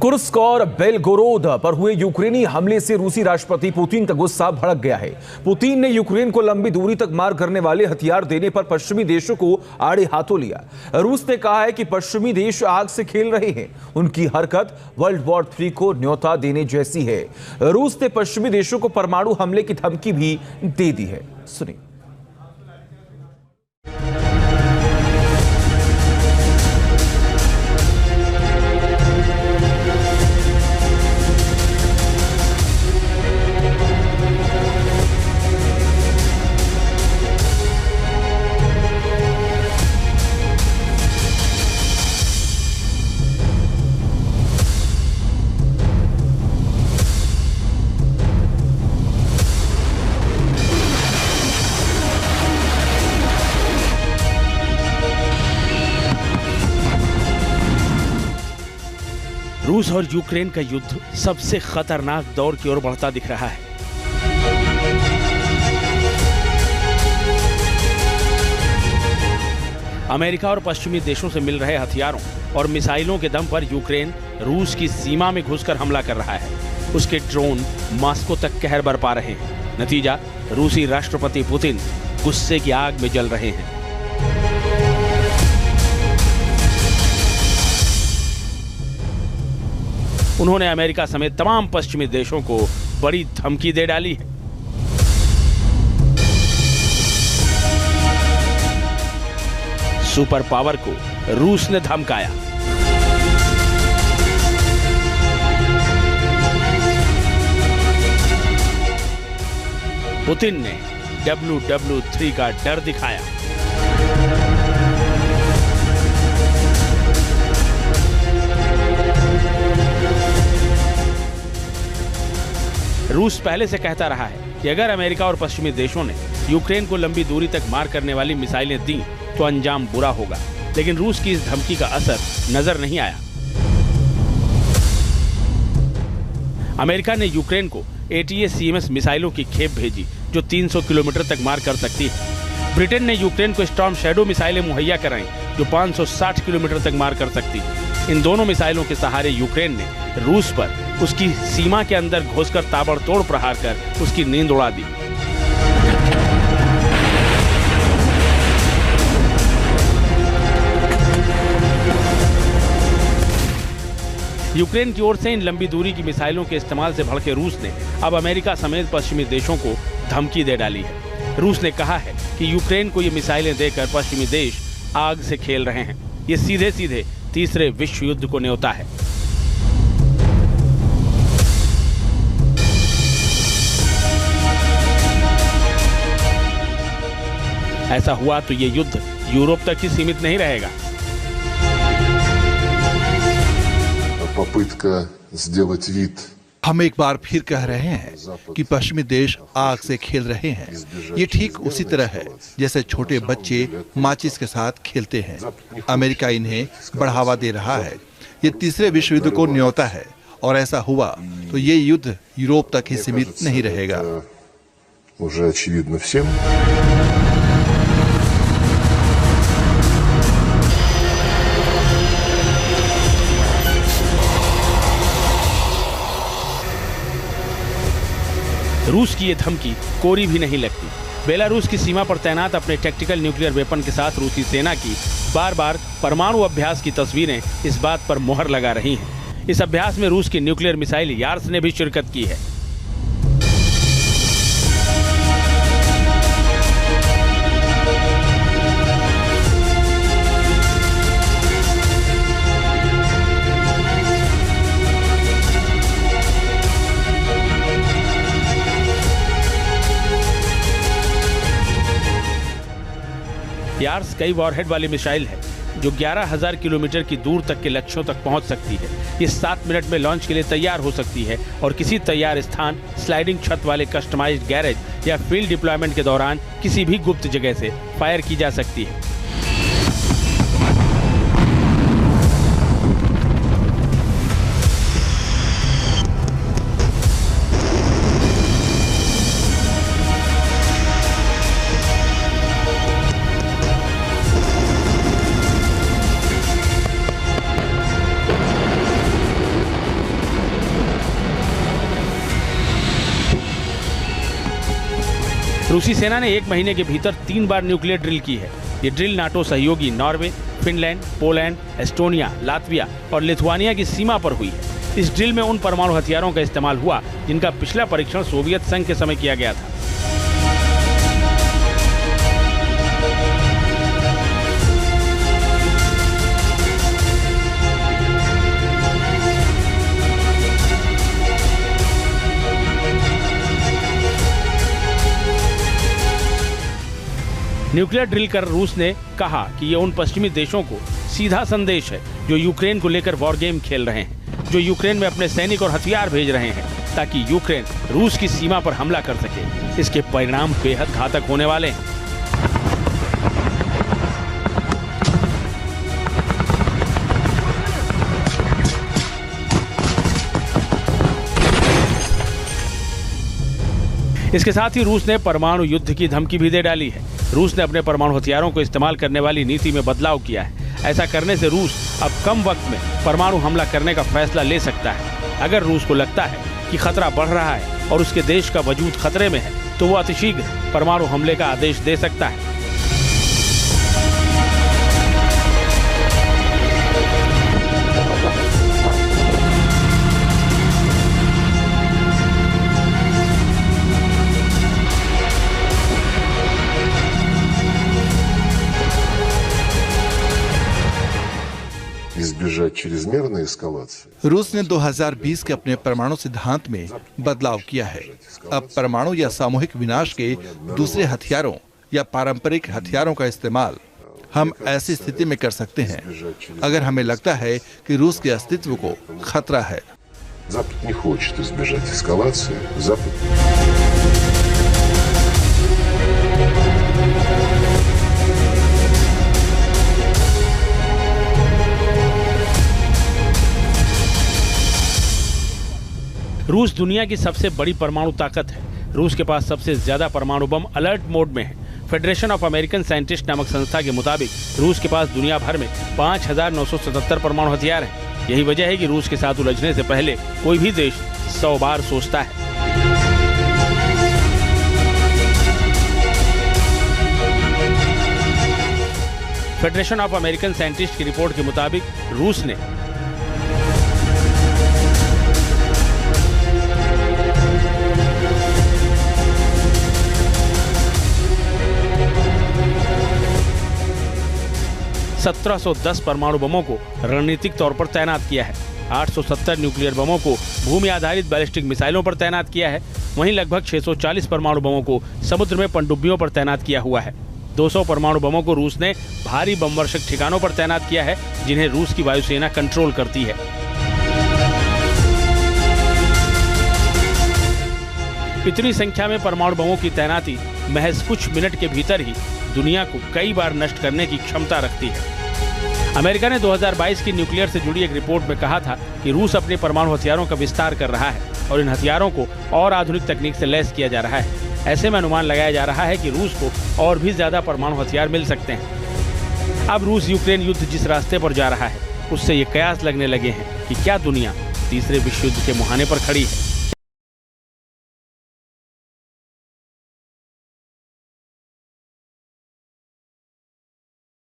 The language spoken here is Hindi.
कुर्स्क और बेलगोरोद पर हुए यूक्रेनी हमले से रूसी राष्ट्रपति पुतिन का गुस्सा भड़क गया है। पुतिन ने यूक्रेन को लंबी दूरी तक मार करने वाले हथियार देने पर पश्चिमी देशों को आड़े हाथों लिया। रूस ने कहा है कि पश्चिमी देश आग से खेल रहे हैं। उनकी हरकत वर्ल्ड वॉर 3 को न्योता देने जैसी है। रूस ने पश्चिमी देशों को परमाणु हमले की धमकी भी दे दी है। सुनिए। रूस और यूक्रेन का युद्ध सबसे खतरनाक दौर की ओर बढ़ता दिख रहा है। अमेरिका और पश्चिमी देशों से मिल रहे हथियारों और मिसाइलों के दम पर यूक्रेन रूस की सीमा में घुसकर हमला कर रहा है। उसके ड्रोन मॉस्को तक कहर बरपा रहे हैं। नतीजा, रूसी राष्ट्रपति पुतिन गुस्से की आग में जल रहे हैं। उन्होंने अमेरिका समेत तमाम पश्चिमी देशों को बड़ी धमकी दे डाली है। सुपर पावर को रूस ने धमकाया। पुतिन ने WW3 का डर दिखाया। रूस पहले से कहता रहा है कि अगर अमेरिका और पश्चिमी देशों ने यूक्रेन को लंबी दूरी तक मार करने वाली मिसाइलें दी तो अंजाम बुरा होगा, लेकिन रूस की इस धमकी का असर नजर नहीं आया। अमेरिका ने यूक्रेन को ATACMS मिसाइलों की खेप भेजी जो 300 किलोमीटर तक मार कर सकती है। ब्रिटेन ने यूक्रेन को स्टॉर्म शैडो मिसाइलें मुहैया कराई जो 560 किलोमीटर तक मार कर सकती है। इन दोनों मिसाइलों के सहारे यूक्रेन ने रूस पर उसकी सीमा के अंदर घुसकर ताबड़तोड़ प्रहार कर उसकी नींद उड़ा दी। यूक्रेन की ओर से इन लंबी दूरी की मिसाइलों के इस्तेमाल से भड़के रूस ने अब अमेरिका समेत पश्चिमी देशों को धमकी दे डाली है। रूस ने कहा है कि यूक्रेन को ये मिसाइलें देकर पश्चिमी देश आग से खेल रहे हैं। ये सीधे सीधे तीसरे विश्व युद्ध को न्योता है। ऐसा हुआ तो ये युद्ध यूरोप तक ही सीमित नहीं रहेगा। हम एक बार फिर कह रहे हैं कि पश्चिमी देश आग से खेल रहे हैं। ये ठीक उसी तरह है जैसे छोटे बच्चे माचिस के साथ खेलते हैं। अमेरिका इन्हें बढ़ावा दे रहा है। ये तीसरे विश्व युद्ध को न्योता है और ऐसा हुआ तो ये युद्ध यूरोप तक ही सीमित नहीं रहेगा। रूस की ये धमकी कोरी भी नहीं लगती। बेलारूस की सीमा पर तैनात अपने टैक्टिकल न्यूक्लियर वेपन के साथ रूसी सेना की बार बार परमाणु अभ्यास की तस्वीरें इस बात पर मुहर लगा रही हैं। इस अभ्यास में रूस की न्यूक्लियर मिसाइल यार्स ने भी शिरकत की है। यार्स कई वॉरहेड वाली मिसाइल है जो 11,000 किलोमीटर की दूर तक के लक्ष्यों तक पहुंच सकती है। ये 7 मिनट में लॉन्च के लिए तैयार हो सकती है और किसी तैयार स्थान, स्लाइडिंग छत वाले कस्टमाइज्ड गैरेज या फील्ड डिप्लॉयमेंट के दौरान किसी भी गुप्त जगह से फायर की जा सकती है। रूसी सेना ने 1 महीने के भीतर 3 बार न्यूक्लियर ड्रिल की है। ये ड्रिल नाटो सहयोगी Norway, Finland, Poland, Estonia, Latvia और लिथुआनिया की सीमा पर हुई है। इस ड्रिल में उन परमाणु हथियारों का इस्तेमाल हुआ जिनका पिछला परीक्षण सोवियत संघ के समय किया गया था। न्यूक्लियर ड्रिल कर रूस ने कहा कि ये उन पश्चिमी देशों को सीधा संदेश है जो यूक्रेन को लेकर वॉर गेम खेल रहे हैं, जो यूक्रेन में अपने सैनिक और हथियार भेज रहे हैं ताकि यूक्रेन रूस की सीमा पर हमला कर सके। इसके परिणाम बेहद घातक होने वाले हैं। इसके साथ ही रूस ने परमाणु युद्ध की धमकी भी दे डाली है। रूस ने अपने परमाणु हथियारों को इस्तेमाल करने वाली नीति में बदलाव किया है। ऐसा करने से रूस अब कम वक्त में परमाणु हमला करने का फैसला ले सकता है। अगर रूस को लगता है कि खतरा बढ़ रहा है और उसके देश का वजूद खतरे में है, तो वो अतिशीघ्र परमाणु हमले का आदेश दे सकता है। избежать чрезмерной эскалации. रूस ने 2020 के अपने परमाणु सिद्धांत में बदलाव किया है। अब परमाणु या सामूहिक विनाश के दूसरे हथियारों या पारंपरिक हथियारों का इस्तेमाल हम ऐसी स्थिति में कर सकते हैं अगर हमें लगता है कि रूस के अस्तित्व को खतरा है। Запад не хочет избежать эскалации. Запад रूस दुनिया की सबसे बड़ी परमाणु ताकत है। रूस के पास सबसे ज्यादा परमाणु बम अलर्ट मोड में है। फेडरेशन ऑफ अमेरिकन साइंटिस्ट नामक संस्था के मुताबिक रूस के पास दुनिया भर में 5,977 परमाणु हथियार हैं। यही वजह है कि रूस के साथ उलझने से पहले कोई भी देश 100 बार सोचता है। फेडरेशन ऑफ अमेरिकन साइंटिस्ट की रिपोर्ट के मुताबिक रूस ने $1,710 परमाणु बमों को रणनीतिक तौर पर तैनात किया है। 870 न्यूक्लियर बमों को भूमि आधारित बैलिस्टिक मिसाइलों पर तैनात किया है। वहीं लगभग 640 परमाणु बमों को समुद्र में पनडुब्बियों पर तैनात किया हुआ है। 200 परमाणु बमों को रूस ने भारी बमवर्षक ठिकानों पर तैनात किया है, जिन्हें रूस की वायुसेना कंट्रोल करती है। इतनी संख्या में परमाणु बमों की तैनाती महज कुछ मिनट के भीतर ही दुनिया को कई बार नष्ट करने की क्षमता रखती है। अमेरिका ने 2022 की न्यूक्लियर से जुड़ी एक रिपोर्ट में कहा था कि रूस अपने परमाणु हथियारों का विस्तार कर रहा है और इन हथियारों को और आधुनिक तकनीक से लैस किया जा रहा है। ऐसे में अनुमान लगाया जा रहा है कि रूस को और भी ज्यादा परमाणु हथियार मिल सकते हैं। अब रूस यूक्रेन युद्ध जिस रास्ते पर जा रहा है, उससे ये कयास लगने लगे हैं कि क्या दुनिया तीसरे विश्व युद्ध के मुहाने पर खड़ी है।